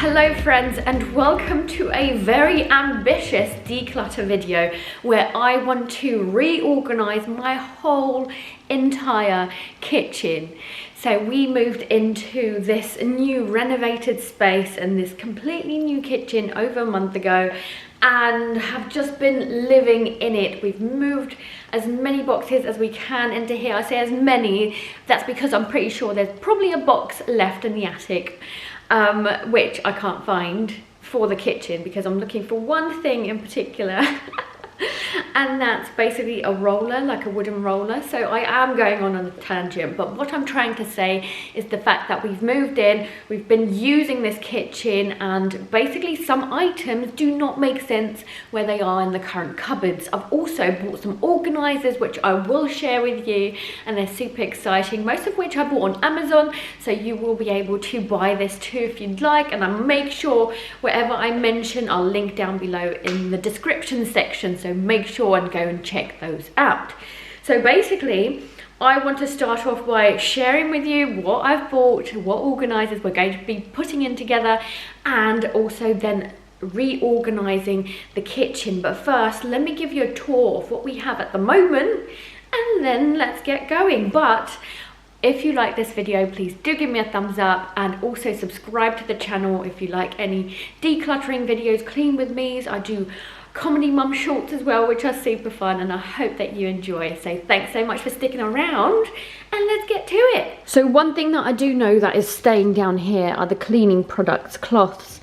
Hello friends, and welcome to a very ambitious declutter video where I want to reorganize my whole entire kitchen. So we moved into this new renovated space and this completely new kitchen over a month ago and have just been living in it. We've moved as many boxes as we can into here. I say as many, that's because I'm pretty sure there's probably a box left in the attic, which I can't find for the kitchen because I'm looking for one thing in particular. And that's basically a roller, like a wooden roller. So I am going on a tangent, but what I'm trying to say is the fact that we've moved in, we've been using this kitchen, and basically some items do not make sense where they are in the current cupboards. I've also bought some organisers which I will share with you, and they're super exciting, most of which I bought on Amazon, so you will be able to buy this too if you'd like, and I'll make sure wherever I mention I'll link down below in the description section, so make sure and go and check those out. So basically I want to start off by sharing with you what I've bought, what organisers we're going to be putting in together, and also then reorganising the kitchen. But first let me give you a tour of what we have at the moment and then let's get going. But if you like this video, please do give me a thumbs up and also subscribe to the channel if you like any decluttering videos, clean with me's. I do comedy mum shorts as well, which are super fun, and I hope that you enjoy. So thanks so much for sticking around and let's get to it. So one thing that I do know that is staying down here are the cleaning products, cloths.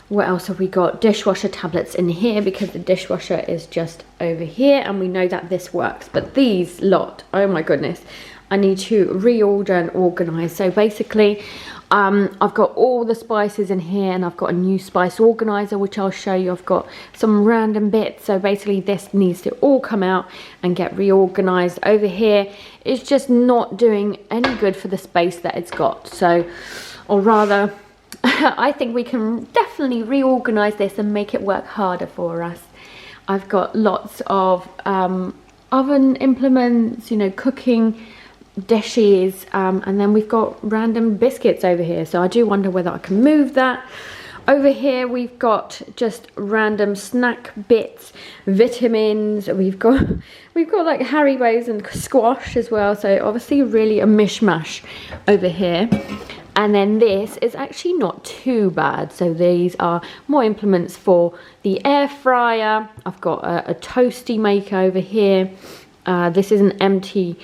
What else have we got? Dishwasher tablets in here because the dishwasher is just over here and we know that this works. But these lot, oh my goodness, I need to reorder and organise. So basically I've got all the spices in here and I've got a new spice organiser which I'll show you. I've got some random bits, so basically this needs to all come out and get reorganised. Over here it's just not doing any good for the space that it's got, so, or rather I think we can definitely reorganise this and make it work harder for us. I've got lots of oven implements, you know, cooking dishes, and then we've got random biscuits over here, so I do wonder whether I can move that. Over here we've got just random snack bits, vitamins, we've got like Haribos and squash as well, so obviously really a mishmash over here. And then this is actually not too bad, so these are more implements for the air fryer. I've got a toasty maker over here. This is an empty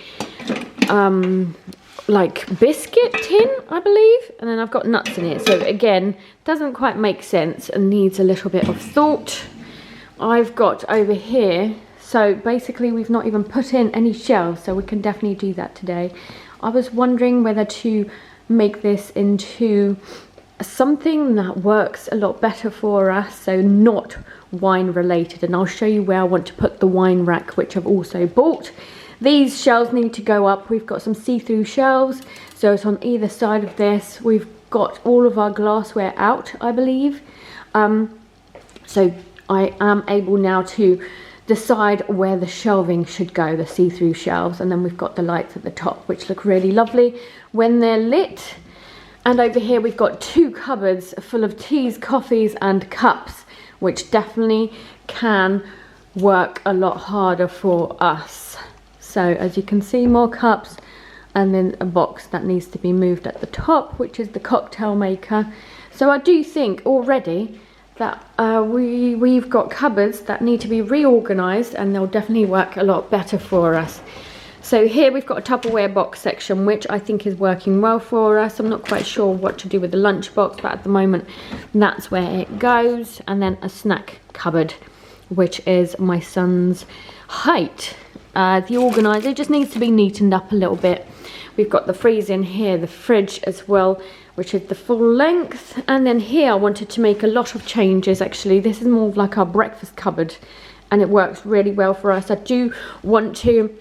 like biscuit tin, I believe, and then I've got nuts in it, so again doesn't quite make sense and needs a little bit of thought. I've got over here, so basically we've not even put in any shelves, so we can definitely do that today. I was wondering whether to make this into something that works a lot better for us, so not wine related, and I'll show you where I want to put the wine rack, which I've also bought. These shelves need to go up. We've got some see-through shelves, so it's on either side of this. We've got all of our glassware out, I believe. So I am able now to decide where the shelving should go, the see-through shelves, and then we've got the lights at the top, which look really lovely when they're lit. And over here we've got two cupboards full of teas, coffees and cups, which definitely can work a lot harder for us. So as you can see, more cups, and then a box that needs to be moved at the top, which is the cocktail maker. So I do think already that we've got cupboards that need to be reorganised, and they'll definitely work a lot better for us. So here we've got a Tupperware box section, which I think is working well for us. I'm not quite sure what to do with the lunchbox, but at the moment that's where it goes. And then a snack cupboard, which is my son's height. The organiser just needs to be neatened up a little bit. We've got the freezer in here, the fridge as well, which is the full length. And then here I wanted to make a lot of changes actually. This is more of like our breakfast cupboard and it works really well for us. I do want to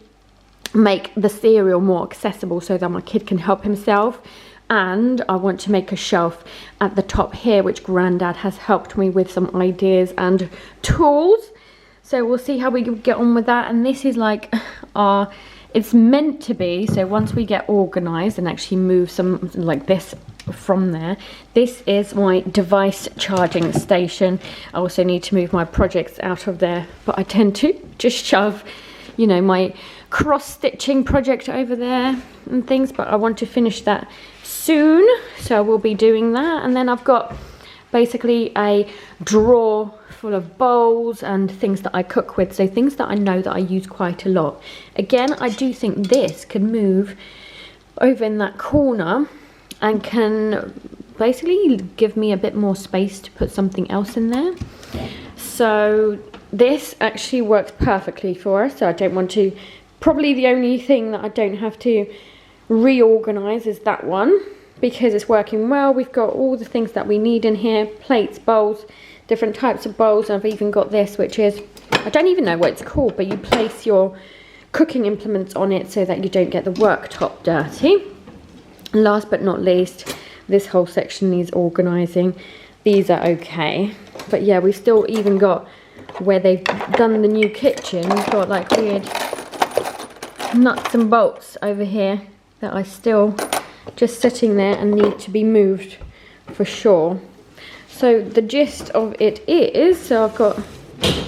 make the cereal more accessible so that my kid can help himself, and I want to make a shelf at the top here, which Grandad has helped me with some ideas and tools. So we'll see how we get on with that. And this is like it's meant to be, so once we get organised and actually move some like this from there. This is my device charging station. I also need to move my projects out of there, but I tend to just shove, you know, my cross-stitching project over there and things, but I want to finish that soon, so I will be doing that. And then I've got basically a drawer full of bowls and things that I cook with, so things that I know that I use quite a lot. Again, I do think this can move over in that corner and can basically give me a bit more space to put something else in there. So this actually works perfectly for us, so I don't want to. Probably the only thing that I don't have to reorganize is that one, because it's working well. We've got all the things that we need in here: plates, bowls, different types of bowls. I've even got this, which is, I don't even know what it's called, but you place your cooking implements on it so that you don't get the worktop dirty. And last but not least, this whole section needs organising. These are okay, but yeah, we've still even got where they've done the new kitchen. We've got like weird nuts and bolts over here that are still just sitting there and need to be moved for sure. So the gist of it is, so I've got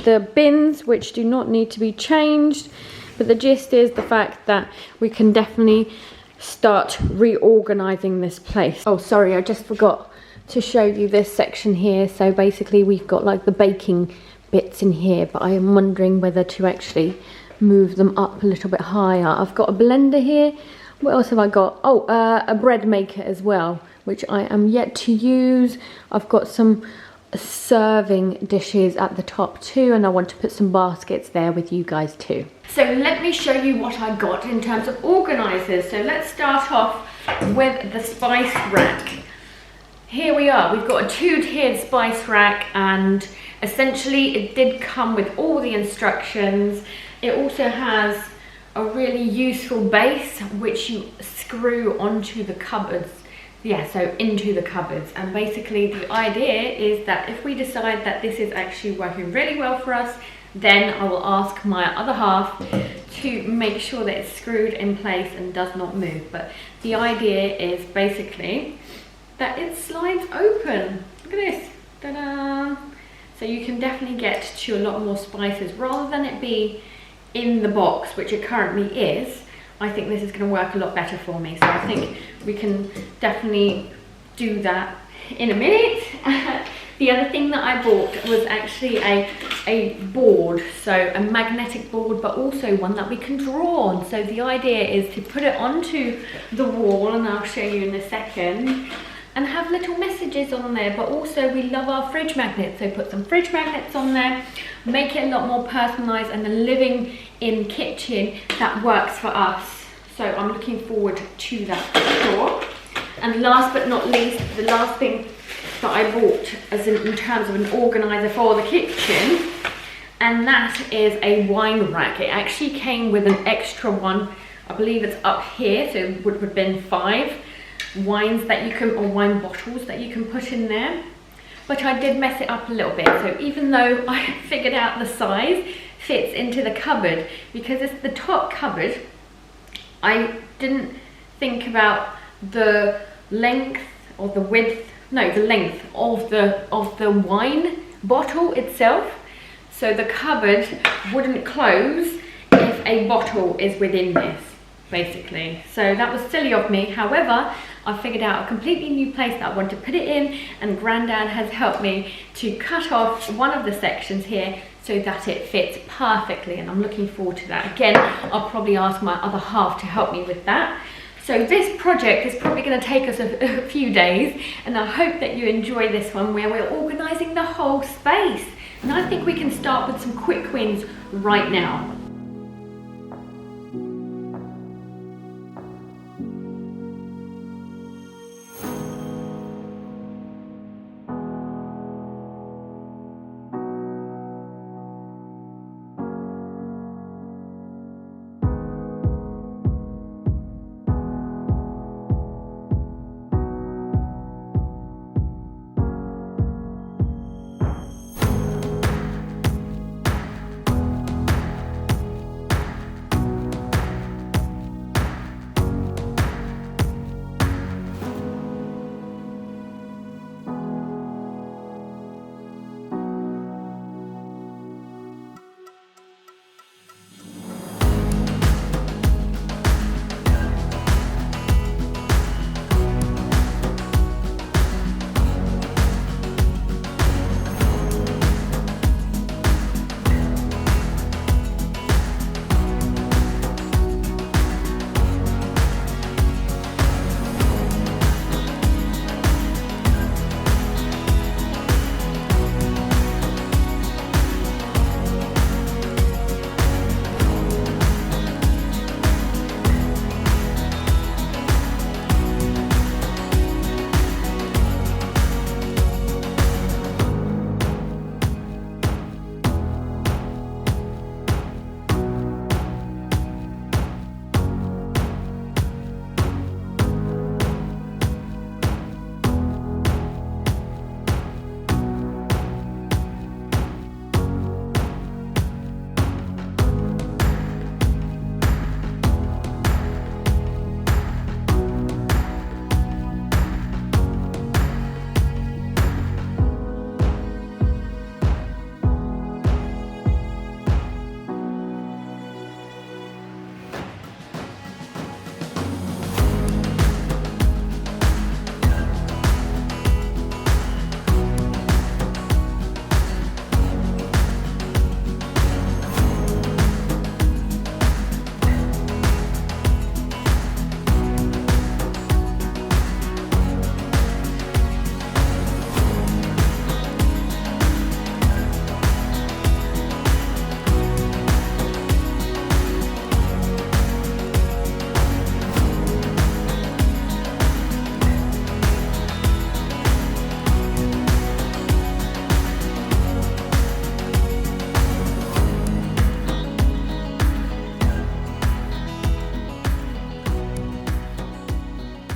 the bins which do not need to be changed, but the gist is the fact that we can definitely start reorganizing this place. Oh, sorry, I just forgot to show you this section here. So basically we've got like the baking bits in here, but I am wondering whether to actually move them up a little bit higher. I've got a blender here. What else have I got? Oh, a bread maker as well, which I am yet to use. I've got some serving dishes at the top too, and I want to put some baskets there with you guys too. So let me show you what I got in terms of organisers. So let's start off with the spice rack. Here we are, we've got a 2-tiered spice rack, and essentially it did come with all the instructions. It also has a really useful base which you screw onto the cupboards. Yeah, so into the cupboards. And basically the idea is that if we decide that this is actually working really well for us, then I will ask my other half to make sure that it's screwed in place and does not move. But the idea is basically that it slides open. Look at this, ta-da! So you can definitely get to a lot more spices rather than it be in the box, which it currently is. I think this is going to work a lot better for me. So I think we can definitely do that in a minute. The other thing that I bought was actually a board, so a magnetic board, but also one that we can draw on. So the idea is to put it onto the wall, and I'll show you in a second, and have little messages on there. But also we love our fridge magnets, so put some fridge magnets on there, make it a lot more personalised and a living in kitchen that works for us. So I'm looking forward to that for sure. And last but not least, the last thing that I bought as in terms of an organiser for the kitchen, and that is a wine rack. It actually came with an extra one. I believe it's up here, so it would have been 5 wines that you can, or wine bottles that you can put in there. But I did mess it up a little bit, so even though I figured out the size fits into the cupboard, because it's the top cupboard, I didn't think about the length or the width, no, the length of the wine bottle itself. So the cupboard wouldn't close if a bottle is within this, basically. So that was silly of me. However, I figured out a completely new place that I want to put it in, and Grandad has helped me to cut off one of the sections here so that it fits perfectly, and I'm looking forward to that. Again, I'll probably ask my other half to help me with that. So this project is probably going to take us a few days, and I hope that you enjoy this one where we're organising the whole space. And I think we can start with some quick wins right now.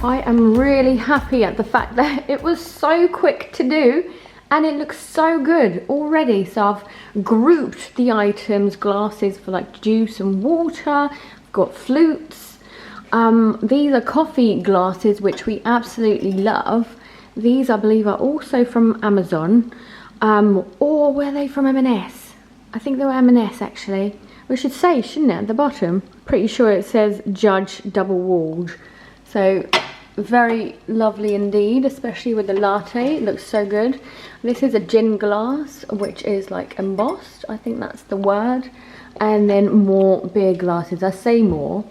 I am really happy at the fact that it was so quick to do and it looks so good already. So I've grouped the items, glasses for like juice and water, I've got flutes. These are coffee glasses, which we absolutely love. These I believe are also from Amazon, or were they from M&S? I think they were M&S actually. We should say, shouldn't it, at the bottom? Pretty sure it says Judge Double Walled. So very lovely indeed, especially with the latte. It looks so good. This is a gin glass, which is like embossed, I think that's the word. And then more beer glasses. I say more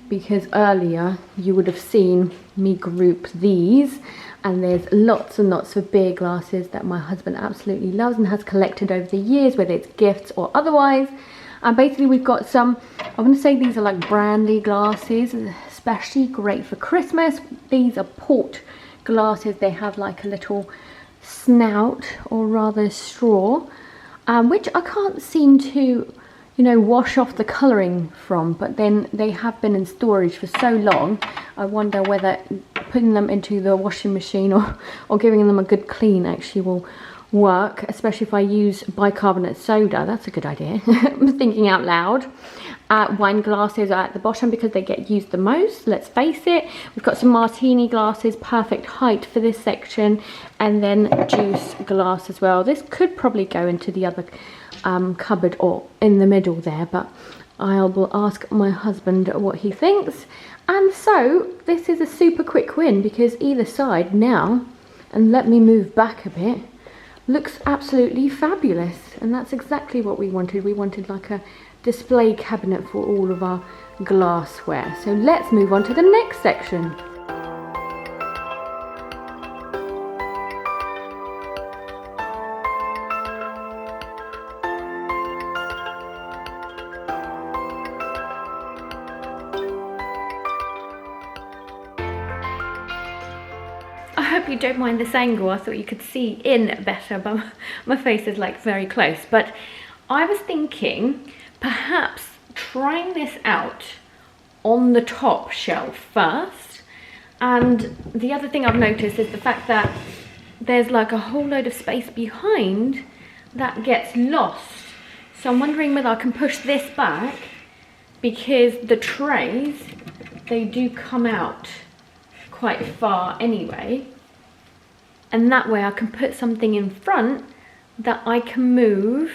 because earlier you would have seen me group these, and there's lots and lots of beer glasses that my husband absolutely loves and has collected over the years, whether it's gifts or otherwise. And basically we've got some, I'm going to say these are like brandy glasses, especially great for Christmas. These are port glasses. They have like a little snout, or rather straw, which I can't seem to, you know, wash off the colouring from, but then they have been in storage for so long, I wonder whether putting them into the washing machine or giving them a good clean actually will work, especially if I use bicarbonate soda. That's a good idea. I'm thinking out loud. Wine glasses are at the bottom because they get used the most, let's face it. We've got some martini glasses, perfect height for this section, and then juice glass as well. This could probably go into the other cupboard or in the middle there, but I will ask my husband what he thinks. And so this is a super quick win because either side now, and let me move back a bit, looks absolutely fabulous. And that's exactly what we wanted. We wanted like a display cabinet for all of our glassware. So let's move on to the next section. I hope you don't mind this angle. I thought you could see in better, but my face is like very close. But I was thinking perhaps trying this out on the top shelf first. And the other thing I've noticed is the fact that there's like a whole load of space behind that gets lost. So I'm wondering whether I can push this back, because the trays, they do come out quite far anyway, and that way I can put something in front that I can move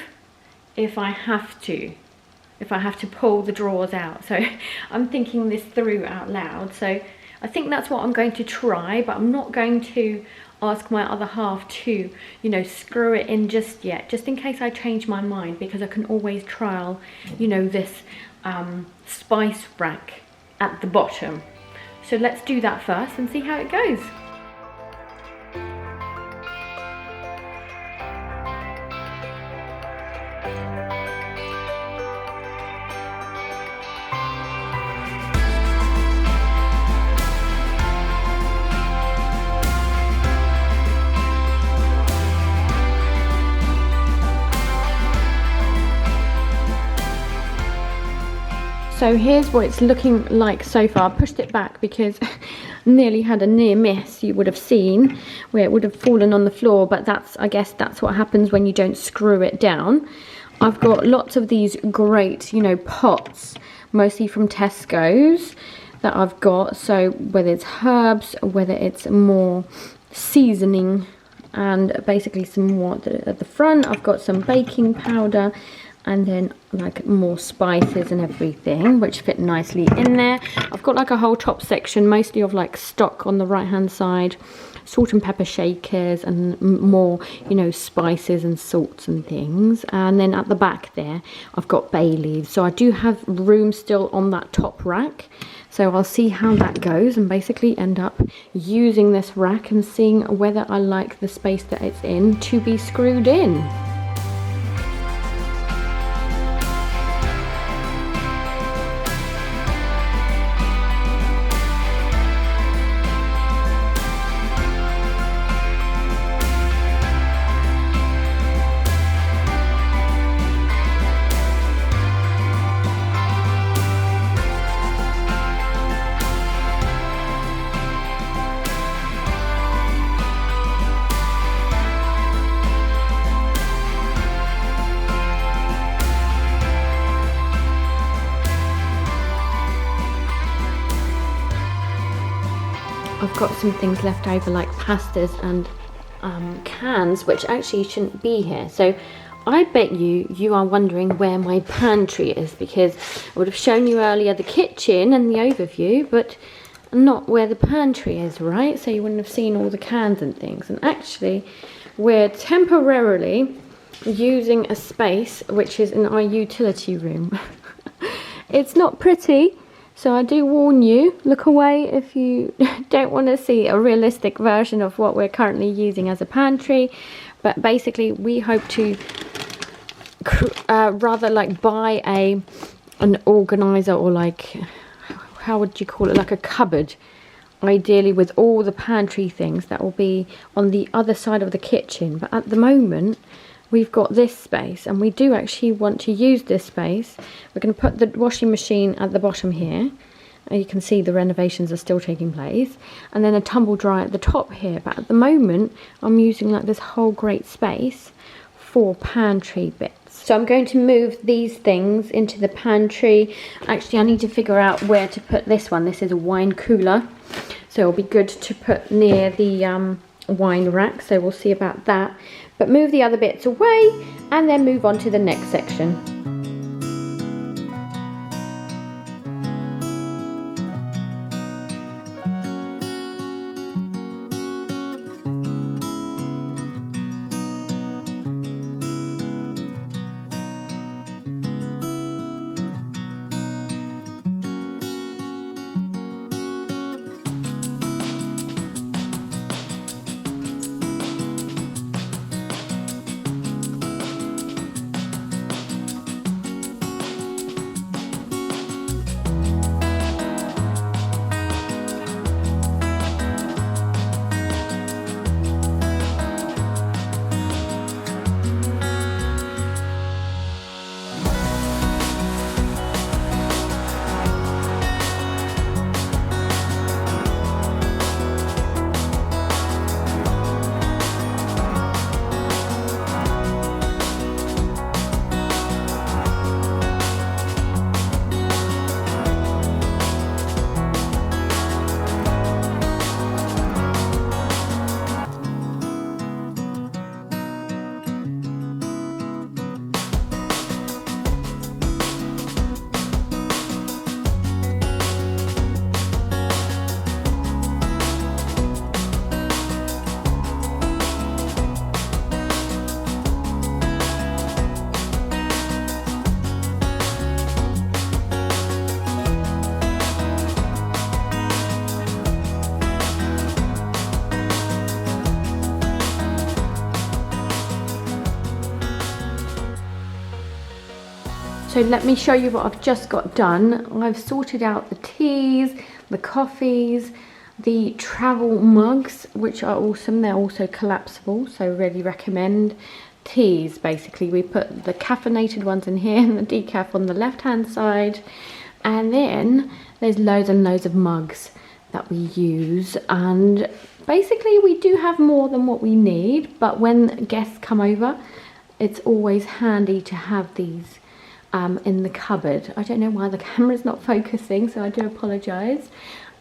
if I have to pull the drawers out. So I'm thinking this through out loud. So I think that's what I'm going to try, but I'm not going to ask my other half to, you know, screw it in just yet, just in case I change my mind, because I can always trial, you know, this spice rack at the bottom. So let's do that first and see how it goes. So here's what it's looking like so far. I pushed it back because nearly had a near miss, you would have seen, where it would have fallen on the floor, but that's, I guess that's what happens when you don't screw it down. I've got lots of these great, you know, pots, mostly from Tesco's, that I've got. So whether it's herbs, whether it's more seasoning, and basically some more at the front. I've got some baking powder, and then like more spices and everything, which fit nicely in there. I've got like a whole top section, mostly of like stock on the right hand side, salt and pepper shakers, and more, you know, spices and salts and things. And then at the back there I've got bay leaves. So I do have room still on that top rack, so I'll see how that goes and basically end up using this rack and seeing whether I like the space that it's in to be screwed in. I've got some things left over like pastas and cans, which actually shouldn't be here. So I bet you are wondering where my pantry is, because I would have shown you earlier the kitchen and the overview, but not where the pantry is, right? So you wouldn't have seen all the cans and things. And actually, we're temporarily using a space which is in our utility room. It's not pretty, so I do warn you, look away if you don't want to see a realistic version of what we're currently using as a pantry. But basically we hope to rather like buy an organizer, or like, how would you call it, like a cupboard, ideally with all the pantry things that will be on the other side of the kitchen. But at the moment we've got this space, and we do actually want to use this space. We're going to put the washing machine at the bottom here. You can see the renovations are still taking place, and then a tumble dryer at the top here. But at the moment I'm using like this whole great space for pantry bits. So I'm going to move these things into the pantry. Actually, I need to figure out where to put this one. This is a wine cooler, so it'll be good to put near the wine rack, so we'll see about that. But move the other bits away and then move on to the next section. So let me show you what I've just got done. I've sorted out the teas, the coffees, the travel mugs, which are awesome. They're also collapsible, so really recommend. Teas, basically, we put the caffeinated ones in here and the decaf on the left hand side. And then there's loads and loads of mugs that we use, and basically we do have more than what we need, but when guests come over, it's always handy to have these in the cupboard. I don't know why the camera's not focusing, so I do apologise.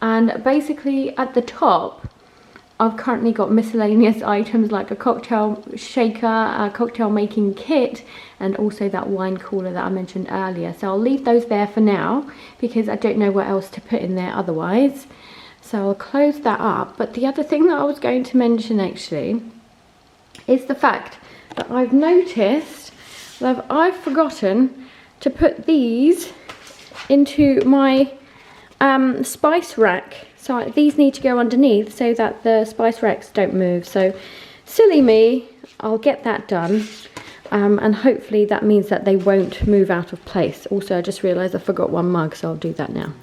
And basically at the top I've currently got miscellaneous items like a cocktail shaker, a cocktail making kit, and also that wine cooler that I mentioned earlier. So I'll leave those there for now because I don't know what else to put in there otherwise. So I'll close that up. But the other thing that I was going to mention actually is the fact that I've noticed that I've forgotten to put these into my spice rack. So these need to go underneath so that the spice racks don't move. So silly me, I'll get that done. And hopefully that means that they won't move out of place. Also, I just realised I forgot one mug, so I'll do that now.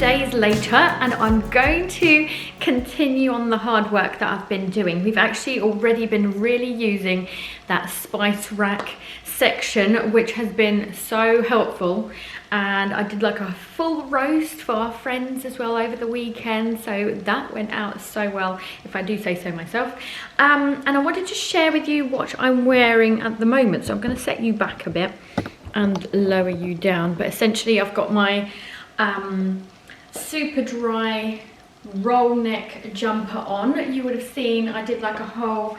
days later and I'm going to continue on the hard work that I've been doing. We've actually already been really using that spice rack section, which has been so helpful, and I did like a full roast for our friends as well over the weekend, so that went out so well, if I do say so myself. And I wanted to share with you what I'm wearing at the moment, so I'm going to set you back a bit and lower you down, but essentially I've got my super dry roll neck jumper on. You would have seen I did like a whole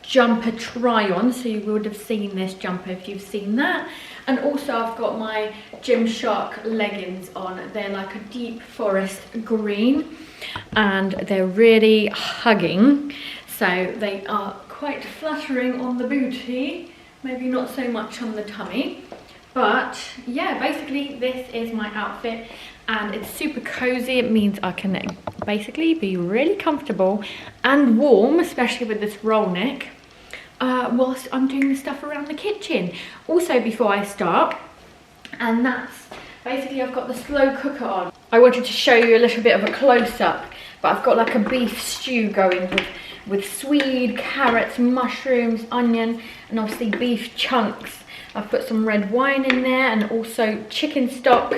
jumper try on, so you would have seen this jumper if you've seen that. And also I've got my Gymshark leggings on. They're like a deep forest green and they're really hugging, so they are quite flattering on the booty, maybe not so much on the tummy. But yeah, basically this is my outfit and it's super cozy. It means I can basically be really comfortable and warm, especially with this roll neck, whilst I'm doing the stuff around the kitchen. Also, before I start, and that's basically, I've got the slow cooker on. I wanted to show you a little bit of a close-up, but I've got like a beef stew going with swede, carrots, mushrooms, onion, and obviously beef chunks. I've put some red wine in there and also chicken stock,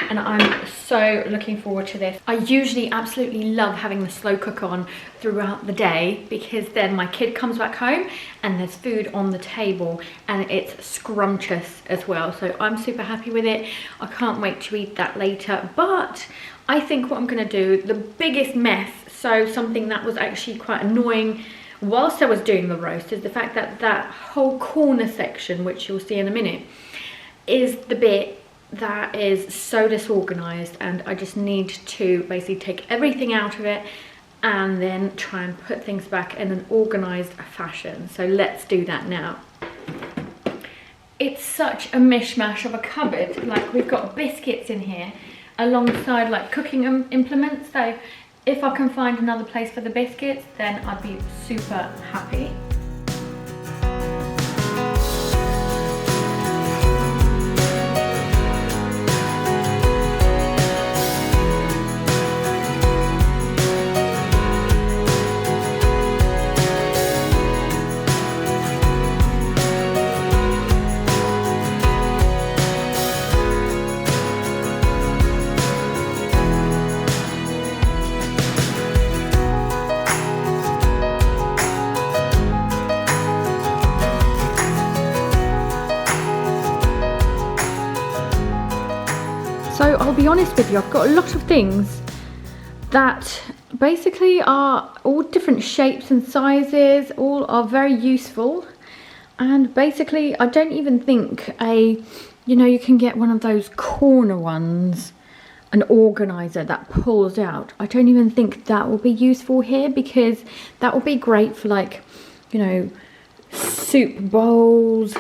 and I'm so looking forward to this. I usually absolutely love having the slow cooker on throughout the day, because then my kid comes back home and there's food on the table and it's scrumptious as well. So I'm super happy with it. I can't wait to eat that later. But I think what I'm gonna do, the biggest mess, so something that was actually quite annoying whilst I was doing the roast, is the fact that that whole corner section, which you'll see in a minute, is the bit that is so disorganized, and I just need to basically take everything out of it and then try and put things back in an organized fashion. So let's do that now. It's such a mishmash of a cupboard. Like, we've got biscuits in here alongside like cooking implements, so if I can find another place for the biscuits, then I'd be super happy. So I'll be honest with you, I've got a lot of things that basically are all different shapes and sizes, all are very useful. And basically I don't even think you can get one of those corner ones, an organizer that pulls out. I don't even think that will be useful here, because that will be great for like, soup bowls,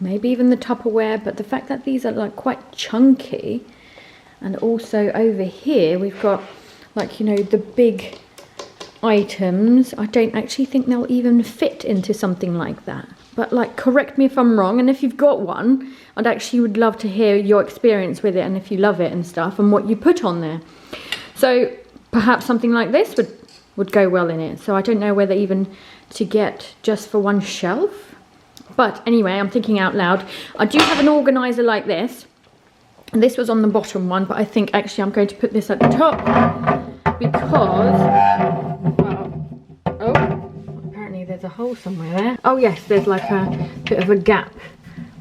maybe even the Tupperware. But the fact that these are like quite chunky, and also over here we've got like, the big items, I don't actually think they'll even fit into something like that. But like, correct me if I'm wrong, and if you've got one, I'd actually would love to hear your experience with it and if you love it and stuff and what you put on there. So perhaps something like this would go well in it. So I don't know whether even to get just for one shelf. But anyway, I'm thinking out loud. I do have an organizer like this. This was on the bottom one, but I think actually I'm going to put this at the top, because, apparently there's a hole somewhere there. Oh yes, there's like a bit of a gap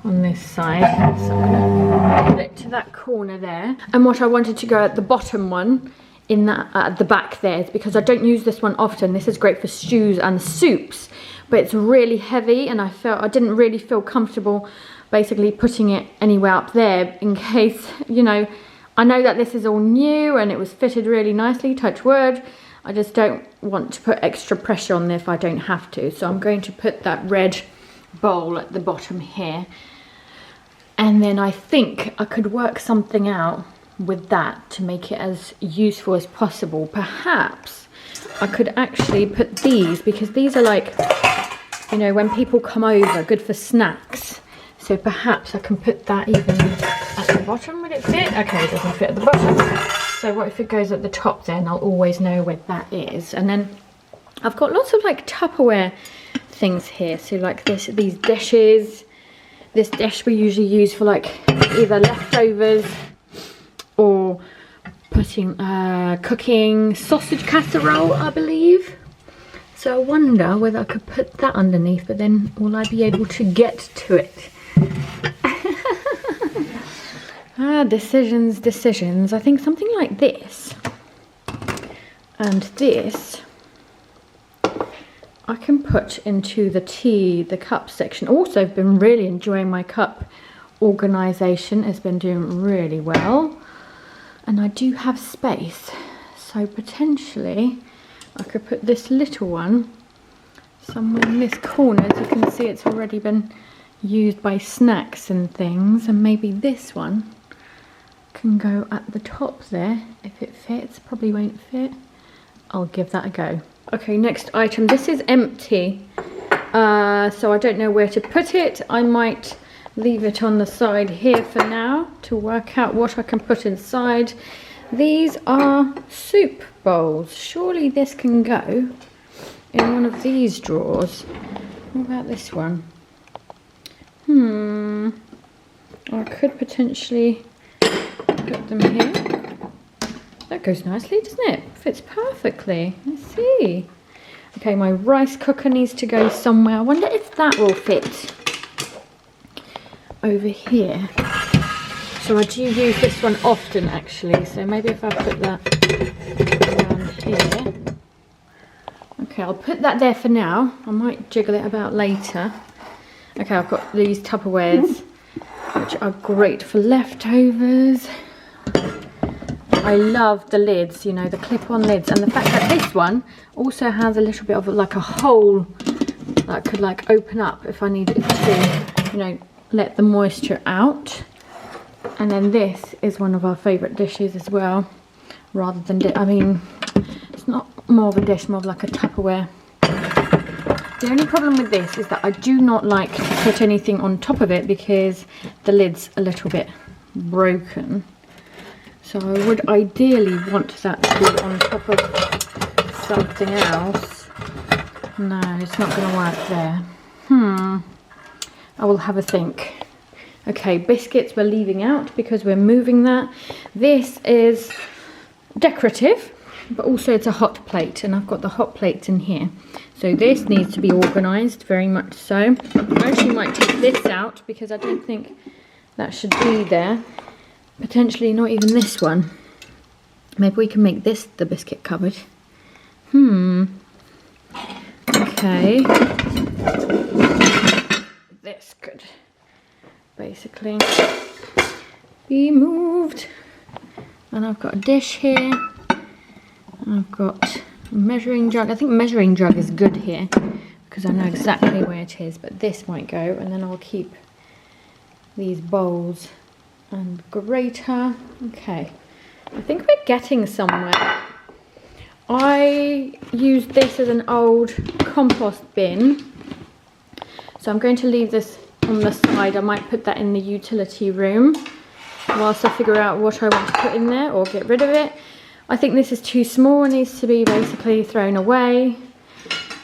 on this side. So I'm going to put it to that corner there. And what I wanted to go at the bottom one, in that at the back there, is because I don't use this one often. This is great for stews and soups, but it's really heavy, and I didn't really feel comfortable basically putting it anywhere up there, in case, I know that this is all new and it was fitted really nicely, touch wood. I just don't want to put extra pressure on there if I don't have to. So I'm going to put that red bowl at the bottom here. And then I think I could work something out with that to make it as useful as possible. Perhaps I could actually put these, because these are like, when people come over, good for snacks. So perhaps I can put that even at the bottom. Would it fit? Okay, it doesn't fit at the bottom. So what if it goes at the top then? I'll always know where that is. And then I've got lots of like Tupperware things here. So like these dishes. This dish we usually use for like either leftovers or putting cooking sausage casserole, I believe. So I wonder whether I could put that underneath, but then will I be able to get to it? Decisions. I think something like this and this I can put into the cup section. Also, I've been really enjoying my cup organisation. It's been doing really well. And I do have space. So potentially I could put this little one somewhere in this corner. As you can see, it's already been used by snacks and things. And maybe this one can go at the top there if it fits. Probably won't fit. I'll give that a go. Okay, next item. This is empty, so I don't know where to put it. I might leave it on the side here for now to work out what I can put inside. These are soup bowls. Surely this can go in one of these drawers. What about this one? I could potentially put them here. That goes nicely, doesn't it? Fits perfectly. Let's see. Okay, my rice cooker needs to go somewhere. I wonder if that will fit over here. So I do use this one often, actually. So maybe if I put that around here. Okay, I'll put that there for now. I might jiggle it about later. Okay, I've got these Tupperwares, which are great for leftovers. I love the lids, you know, the clip-on lids, and the fact that this one also has a little bit of like a hole that could like open up if I needed to, you know, let the moisture out. And then this is one of our favourite dishes as well, rather than, I mean, it's not more of a dish, more of like a Tupperware. The only problem with this is that I do not like to put anything on top of it because the lid's a little bit broken. So I would ideally want that to be on top of something else. No, it's not going to work there. I will have a think. Okay, biscuits we're leaving out because we're moving that. This is decorative, but also it's a hot plate, and I've got the hot plates in here. So this needs to be organised, very much so. I actually might take this out because I don't think that should be there. Potentially not even this one. Maybe we can make this the biscuit cupboard. Okay. This could basically be moved. And I've got a dish here. I've got a measuring jug. I think measuring jug is good here because I know exactly where it is, but this might go, and then I'll keep these bowls and grater. Okay, I think we're getting somewhere. I used this as an old compost bin, so I'm going to leave this on the side. I might put that in the utility room whilst I figure out what I want to put in there or get rid of it. I think this is too small and needs to be basically thrown away,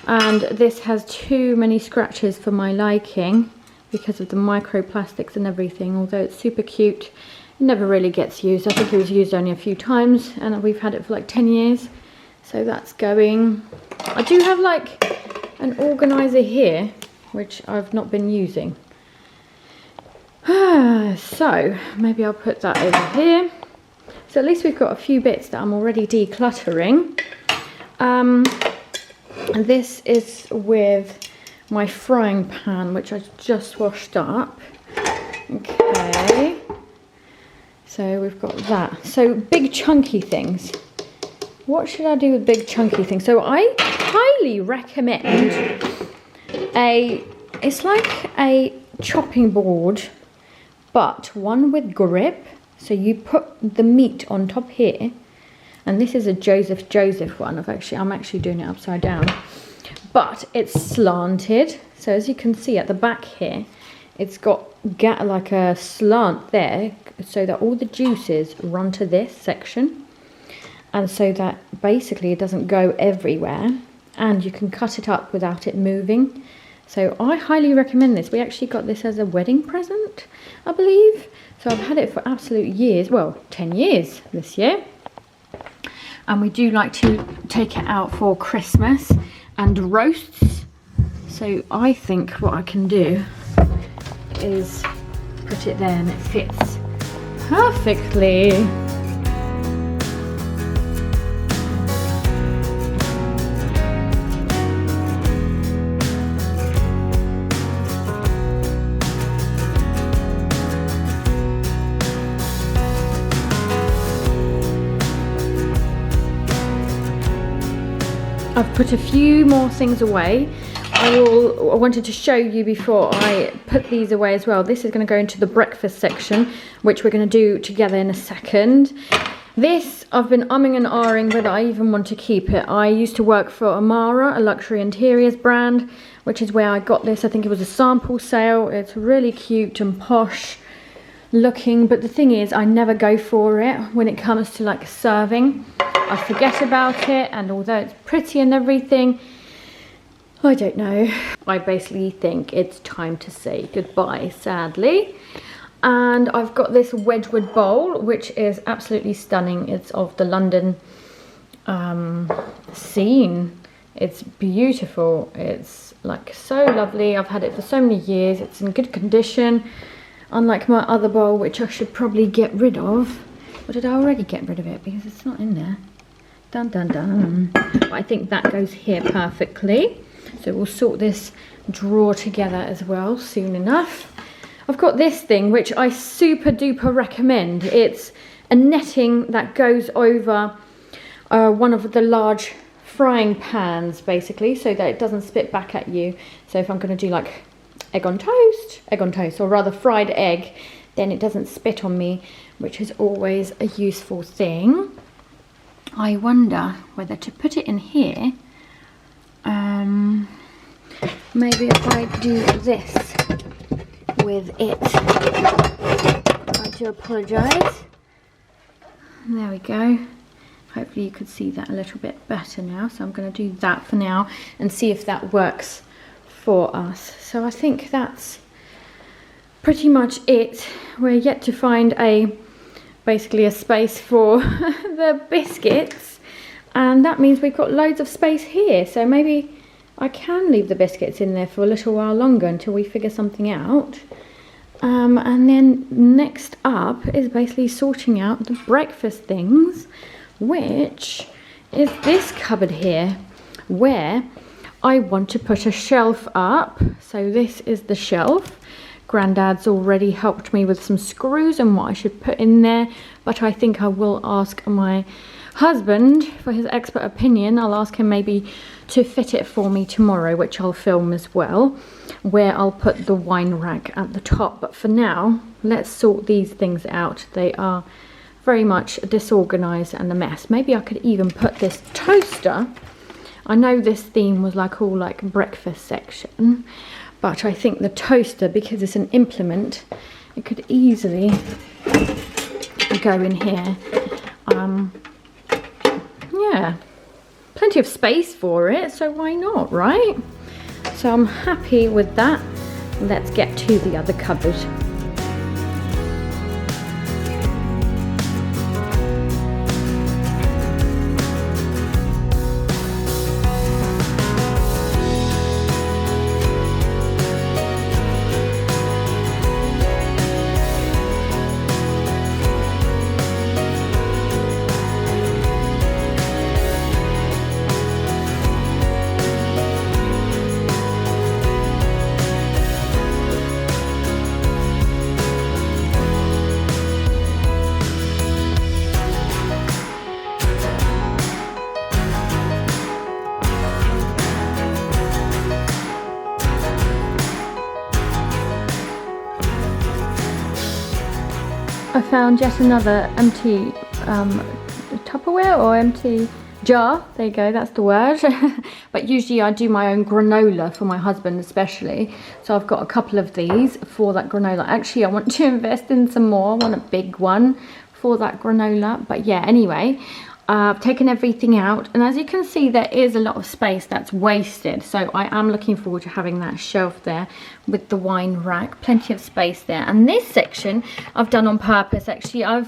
and this has too many scratches for my liking because of the microplastics and everything. Although it's super cute, it never really gets used. I think it was used only a few times, and we've had it for like 10 years. So that's going. I do have like an organizer here, which I've not been using. So maybe I'll put that over here. So at least we've got a few bits that I'm already decluttering. And this is with my frying pan, which I just washed up. Okay. So we've got that. So big chunky things. What should I do with big chunky things? So I highly recommend it's like a chopping board, but one with grip. So you put the meat on top here, and this is a Joseph one. I'm actually doing it upside down, but it's slanted. So as you can see at the back here, it's got like a slant there, so that all the juices run to this section. and so that basically it doesn't go everywhere, and you can cut it up without it moving. So I highly recommend this. We actually got this as a wedding present, I believe. So I've had it for absolute years, well, 10 years this year. And we do like to take it out for Christmas and roasts. So I think what I can do is put it there, and it fits perfectly. I've put a few more things away. I wanted to show you before I put these away as well. This is going to go into the breakfast section, which we're going to do together in a second. This, I've been umming and ahhing whether I even want to keep it. I used to work for Amara, a luxury interiors brand, which is where I got this. I think it was a sample sale. It's really cute and posh looking, but the thing is, I never go for it when it comes to like serving. I forget about it, and although it's pretty and everything, I don't know. I basically think it's time to say goodbye, sadly. And I've got this Wedgwood bowl, which is absolutely stunning. It's of the London scene. It's beautiful. It's like so lovely. I've had it for so many years. It's in good condition, unlike my other bowl, which I should probably get rid of. Or did I already get rid of it? Because it's not in there. Dun dun dun. But I think that goes here perfectly. So we'll sort this drawer together as well soon enough. I've got this thing which I super duper recommend. It's a netting that goes over one of the large frying pans, basically, so that it doesn't spit back at you. So if I'm going to do like egg on toast, or rather fried egg, then it doesn't spit on me, which is always a useful thing. I wonder whether to put it in here. Maybe if I do this with it. I do apologise. There we go. Hopefully you could see that a little bit better now. So I'm going to do that for now and see if that works for us. So I think that's pretty much it. We're yet to find basically a space for the biscuits, and that means we've got loads of space here. So maybe I can leave the biscuits in there for a little while longer until we figure something out. And then next up is basically sorting out the breakfast things, which is this cupboard here, where I want to put a shelf up. So this is the shelf. Grandad's already helped me with some screws and what I should put in there, but I think I will ask my husband for his expert opinion. I'll ask him maybe to fit it for me tomorrow, which I'll film as well, where I'll put the wine rack at the top. But for now, let's sort these things out. They are very much disorganized and a mess. Maybe I could even put this toaster. I know this theme was like all like breakfast section, but I think the toaster, because it's an implement, it could easily go in here. Yeah, plenty of space for it, so why not, right? So I'm happy with that. Let's get to the other cupboard. I found yet another empty Tupperware or empty jar. There you go, that's the word. But usually I do my own granola for my husband especially. So I've got a couple of these for that granola. Actually, I want to invest in some more. I want a big one for that granola. But yeah, anyway, I've taken everything out, and as you can see, there is a lot of space that's wasted. So I am looking forward to having that shelf there with the wine rack, plenty of space there. And this section I've done on purpose. Actually, I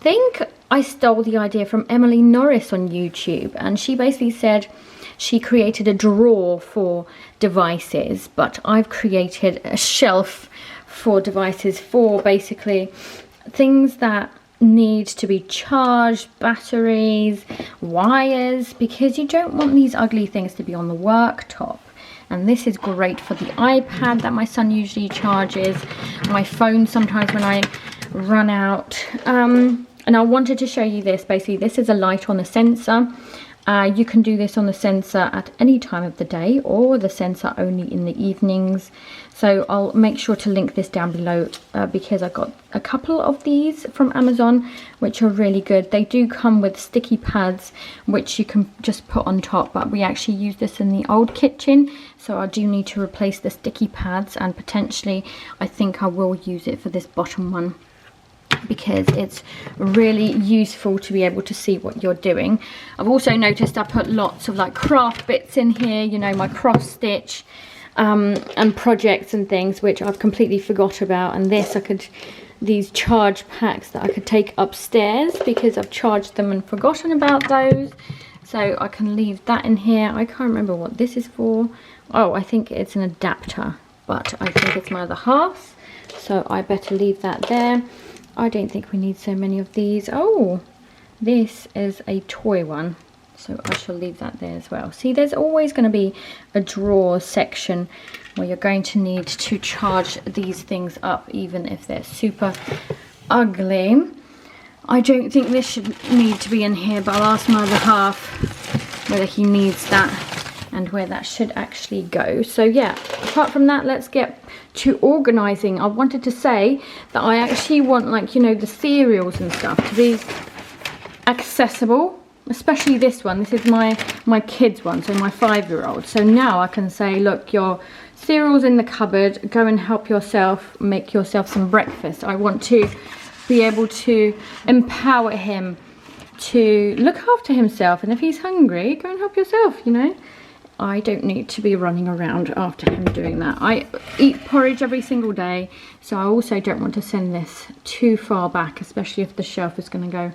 think I stole the idea from Emily Norris on YouTube, and she basically said she created a drawer for devices, but I've created a shelf for devices for basically things that need to be charged, batteries, wires, because you don't want these ugly things to be on the worktop. And this is great for the iPad that my son usually charges, my phone sometimes when I run out. And I wanted to show you this. Basically, this is a light on a sensor. You can do this on the sensor at any time of the day, or the sensor only in the evenings. So I'll make sure to link this down below because I got a couple of these from Amazon, which are really good. They do come with sticky pads, which you can just put on top, but we actually use this in the old kitchen. So I do need to replace the sticky pads, and potentially I think I will use it for this bottom one, because it's really useful to be able to see what you're doing. I've also noticed I put lots of like craft bits in here, you know, my cross stitch and projects and things, which I've completely forgot about. And this, these charge packs that I could take upstairs because I've charged them and forgotten about those. So I can leave that in here. I can't remember what this is for. Oh, I think it's an adapter, but I think it's my other half, so I better leave that there. I don't think we need so many of these. Oh, this is a toy one, so I shall leave that there as well. See, there's always going to be a drawer section where you're going to need to charge these things up, even if they're super ugly. I don't think this should need to be in here, but I'll ask my other half whether he needs that and where that should actually go. So yeah, apart from that, let's get to organising. I wanted to say that I actually want, like, you know, the cereals and stuff to be accessible, especially this one. This is my kids one, so my 5-year-old. So now I can say, look, your cereal's in the cupboard, go and help yourself, make yourself some breakfast. I want to be able to empower him to look after himself, and if he's hungry, go and help yourself, you know. I don't need to be running around after him doing that. I eat porridge every single day, so I also don't want to send this too far back, especially if the shelf is going to go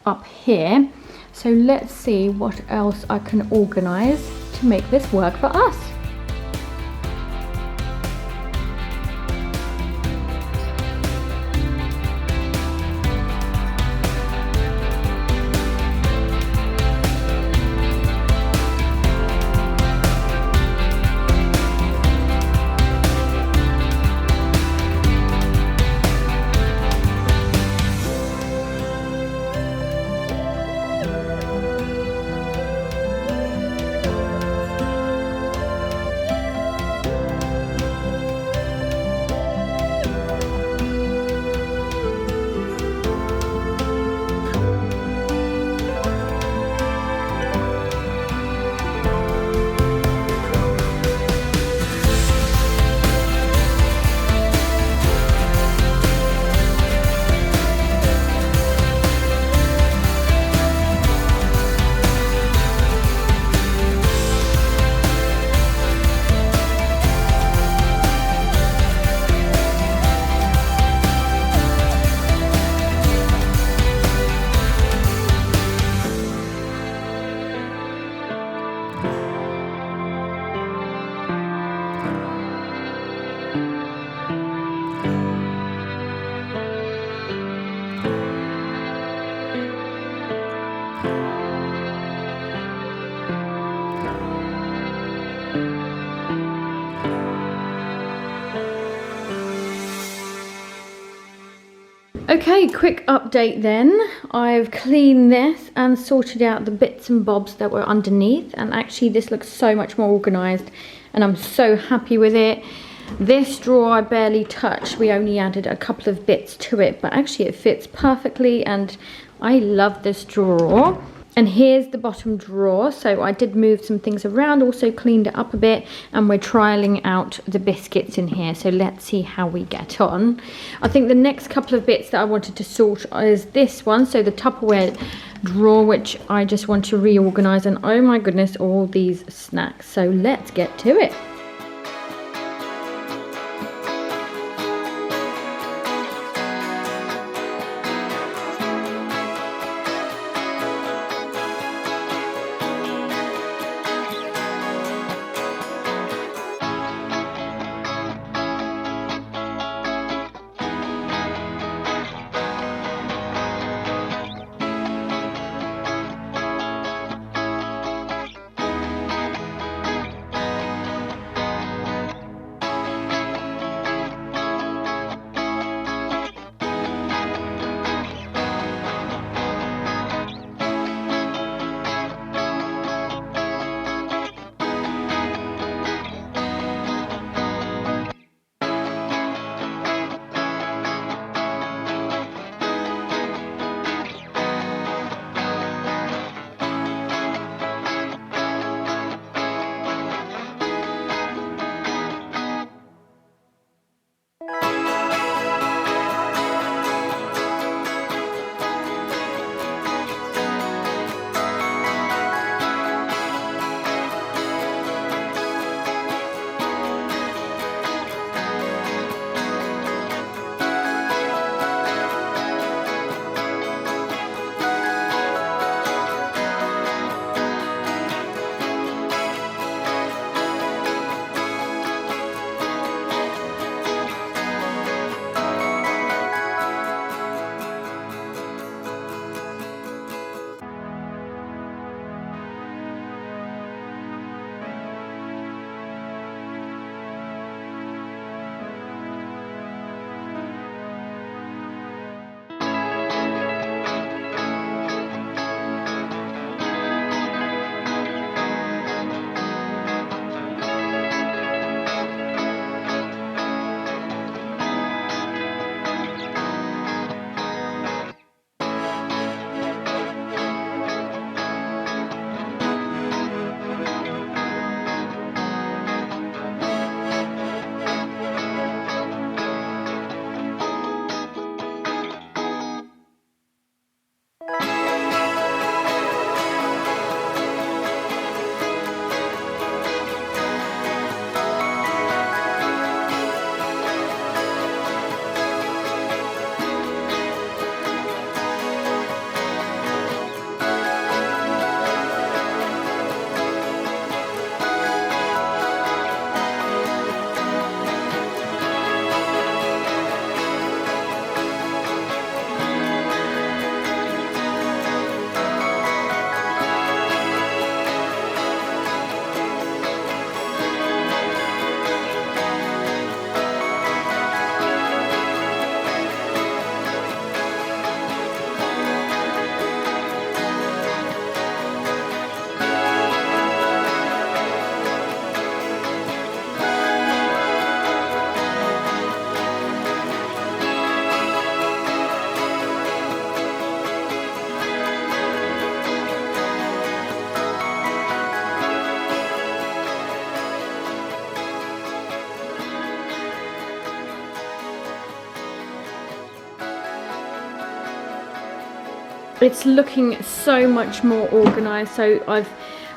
up here. So let's see what else I can organise to make this work for us. Okay, quick update then. I've cleaned this and sorted out the bits and bobs that were underneath, and actually this looks so much more organised and I'm so happy with it. This drawer I barely touched, we only added a couple of bits to it, but actually it fits perfectly and I love this drawer. And here's the bottom drawer. So I did move some things around, also cleaned it up a bit, and we're trialing out the biscuits in here. So let's see how we get on. I think the next couple of bits that I wanted to sort is this one. So the Tupperware drawer, which I just want to reorganize, and oh my goodness, all these snacks. So let's get to it. It's looking so much more organized. So I've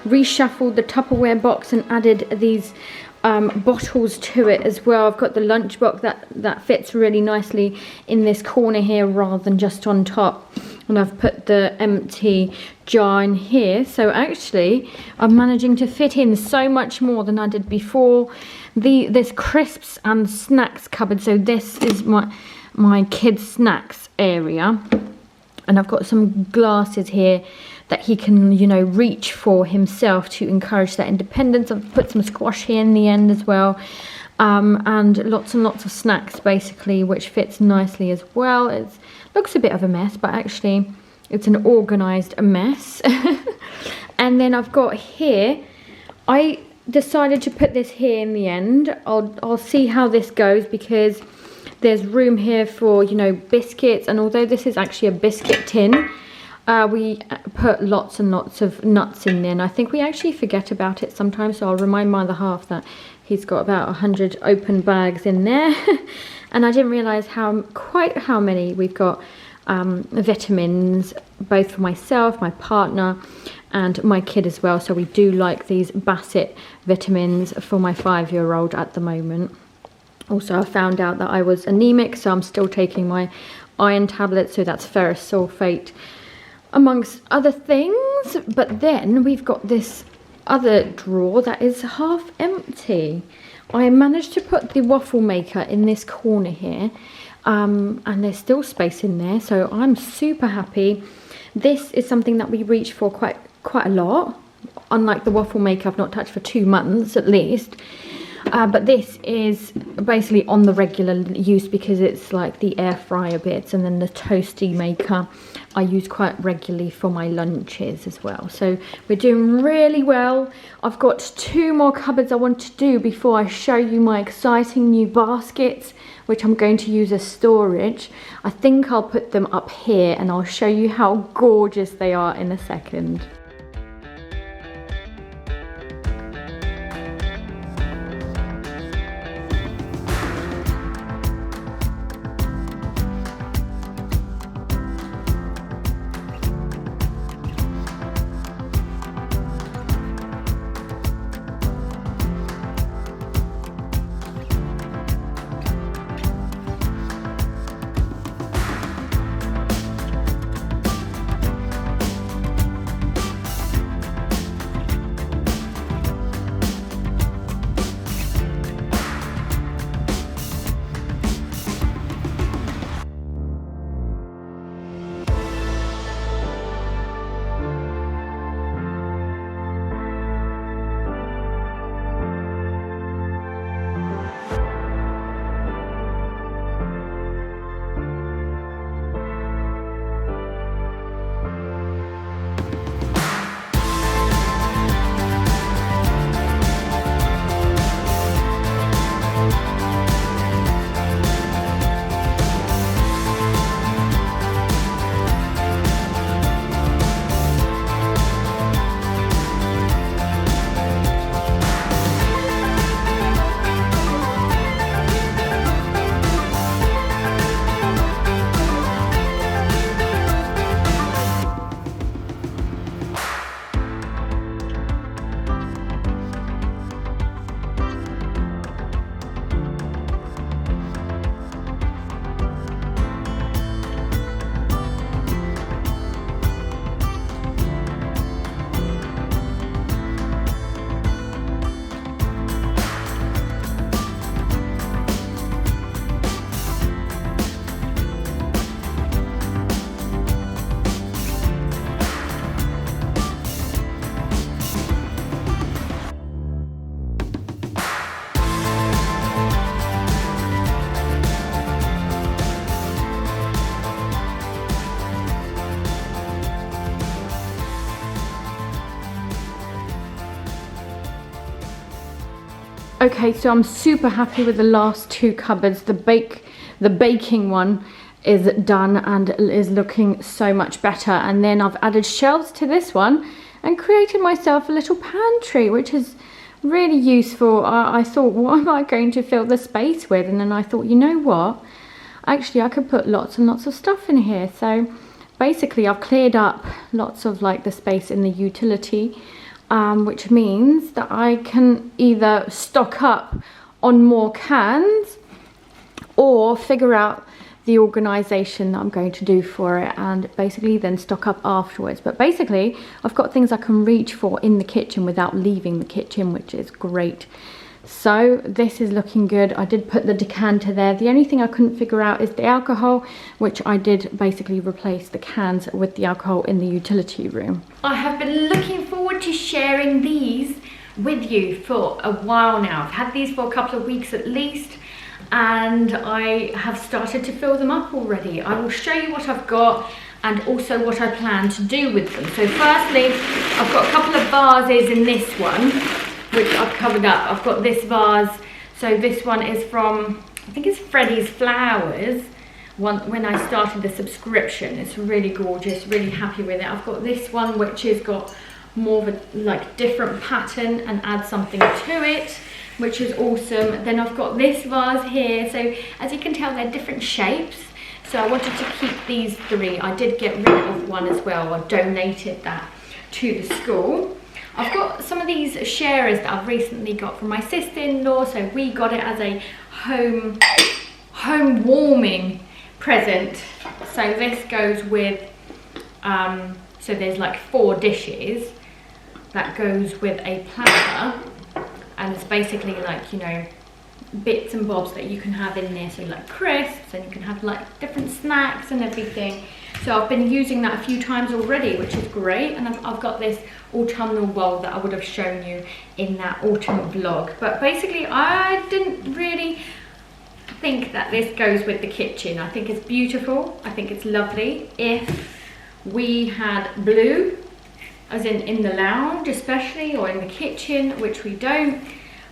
reshuffled the Tupperware box and added these bottles to it as well. I've got the lunch box that fits really nicely in this corner here rather than just on top, and I've put the empty jar in here. So actually I'm managing to fit in so much more than I did before. This crisps and snacks cupboard, so this is my kids snacks area, and I've got some glasses here that he can, you know, reach for himself to encourage that independence. I've put some squash here in the end as well, and lots of snacks basically, which fits nicely as well. It looks a bit of a mess, but actually it's an organized mess. And then I've got here, I decided to put this here in the end. I'll see how this goes, because there's room here for, you know, biscuits, and although this is actually a biscuit tin, We put lots and lots of nuts in there, and I think we actually forget about it sometimes, so I'll remind my other half that he's got about 100 open bags in there. And I didn't realise quite how many we've got. Vitamins, both for myself, my partner and my kid as well. So we do like these Bassett vitamins for my 5-year-old at the moment. Also, I found out that I was anemic, so I'm still taking my iron tablets, so that's ferrous sulfate amongst other things. But then we've got this other drawer that is half empty. I managed to put the waffle maker in this corner here. And there's still space in there, so I'm super happy. This is something that we reach for quite a lot. Unlike the waffle maker, I've not touched for 2 months at least. But this is basically on the regular use because it's like the air fryer bits, and then the toasty maker I use quite regularly for my lunches as well. So we're doing really well. I've got 2 more cupboards I want to do before I show you my exciting new baskets, which I'm going to use as storage. I think I'll put them up here and I'll show you how gorgeous they are in a second. Okay, so I'm super happy with the last 2 cupboards. The baking one is done and is looking so much better. And then I've added shelves to this one and created myself a little pantry, which is really useful. I thought, what am I going to fill the space with? And then I thought, you know what? Actually, I could put lots and lots of stuff in here. So basically, I've cleared up lots of like the space in the utility, which means that I can either stock up on more cans or figure out the organisation that I'm going to do for it and basically then stock up afterwards. But basically, I've got things I can reach for in the kitchen without leaving the kitchen, which is great. So this is looking good. I did put the decanter there. The only thing I couldn't figure out is the alcohol, which I did basically replace the cans with the alcohol in the utility room. I have been looking forward to sharing these with you for a while now. I've had these for a couple of weeks at least, and I have started to fill them up already. I will show you what I've got and also what I plan to do with them. So firstly, I've got a couple of vases in this one, which I've covered up. I've got this vase. So this one is from, I think it's Freddie's Flowers. when I started the subscription. It's really gorgeous, really happy with it. I've got this one which has got more of a like different pattern and add something to it, which is awesome. Then I've got this vase here, so as you can tell they're different shapes, so I wanted to keep these 3. I did get rid of one as well. I donated that to the school. I've got some of these sharers that I've recently got from my sister-in-law, so we got it as a home warming present. So this goes with so there's like 4 dishes that goes with a platter, and it's basically like, you know, bits and bobs that you can have in there, so like crisps, and you can have like different snacks and everything. So I've been using that a few times already, which is great. And I've got this autumnal bowl that I would have shown you in that autumn vlog, but basically I didn't really think that this goes with the kitchen. I think it's beautiful, I think it's lovely. If we had blue, as in the lounge especially, or in the kitchen, which we don't,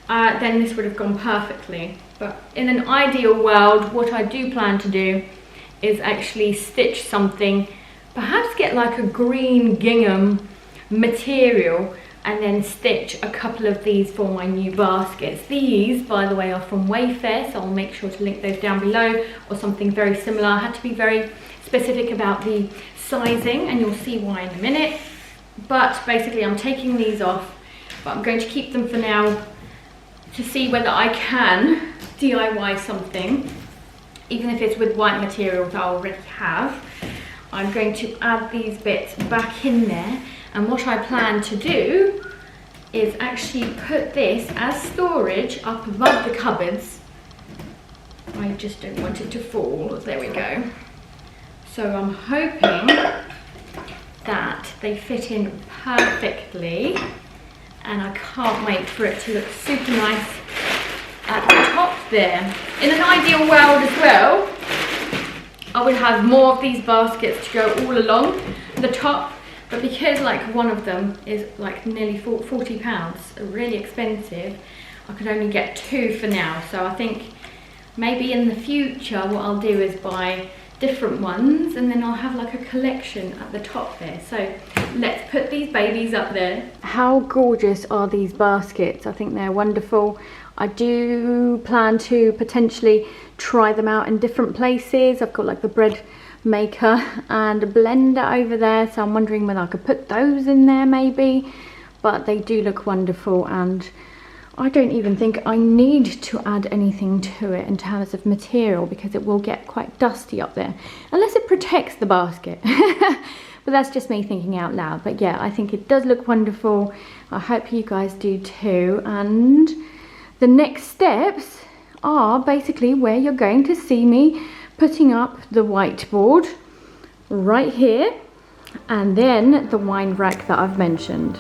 then this would have gone perfectly. But in an ideal world, what I do plan to do is actually stitch something, perhaps get like a green gingham material, and then stitch a couple of these for my new baskets. These, by the way, are from Wayfair, so I'll make sure to link those down below, or something very similar. I had to be very specific about the sizing, and you'll see why in a minute. But basically I'm taking these off, but I'm going to keep them for now to see whether I can DIY something, even if it's with white material that I already have. I'm going to add these bits back in there, and what I plan to do is actually put this as storage up above the cupboards. I just don't want it to fall. There we go. So I'm hoping that they fit in perfectly, and I can't wait for it to look super nice at the top there. In an ideal world as well, I would have more of these baskets to go all along the top, but because like one of them is like nearly £40, really expensive, I could only get 2 for now. So I think maybe in the future what I'll do is buy different ones, and then I'll have like a collection at the top there. So let's put these babies up there. How gorgeous are these baskets? I think they're wonderful. I do plan to potentially try them out in different places. I've got like the bread maker and a blender over there, so I'm wondering whether I could put those in there maybe. But they do look wonderful, and I don't even think I need to add anything to it in terms of material, because it will get quite dusty up there, unless it protects the basket. But that's just me thinking out loud. But yeah, I think it does look wonderful. I hope you guys do too. And the next steps are basically where you're going to see me putting up the whiteboard right here, and then the wine rack that I've mentioned.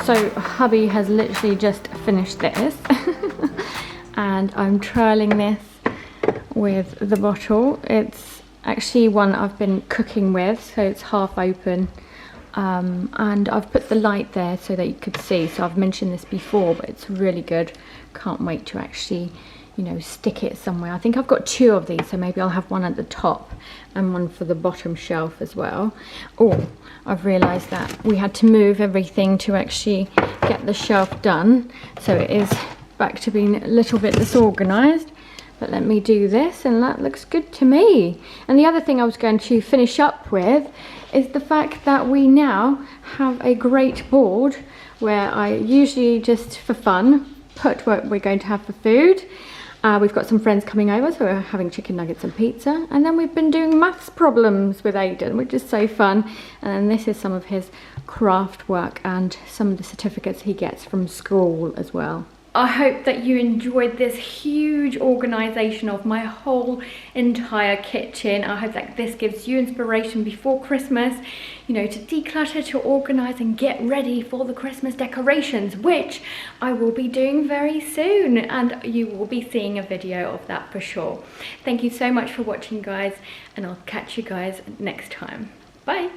So hubby has literally just finished this and I'm trialing this with the bottle. It's actually one I've been cooking with, so it's half open, and I've put the light there so that you could see. So I've mentioned this before, but it's really good. Can't wait to actually, you know, stick it somewhere. I think I've got 2 of these, so maybe I'll have one at the top and one for the bottom shelf as well. Oh, I've realized that we had to move everything to actually get the shelf done, so it is back to being a little bit disorganized. But let me do this, and that looks good to me. And the other thing I was going to finish up with is the fact that we now have a great board where I usually, just for fun, put what we're going to have for food. We've got some friends coming over, so we're having chicken nuggets and pizza. And then we've been doing maths problems with Aidan, which is so fun. And then this is some of his craft work and some of the certificates he gets from school as well. I hope that you enjoyed this huge organisation of my whole entire kitchen. I hope that this gives you inspiration before Christmas, you know, to declutter, to organise and get ready for the Christmas decorations, which I will be doing very soon, and you will be seeing a video of that for sure. Thank you so much for watching, guys, and I'll catch you guys next time. Bye!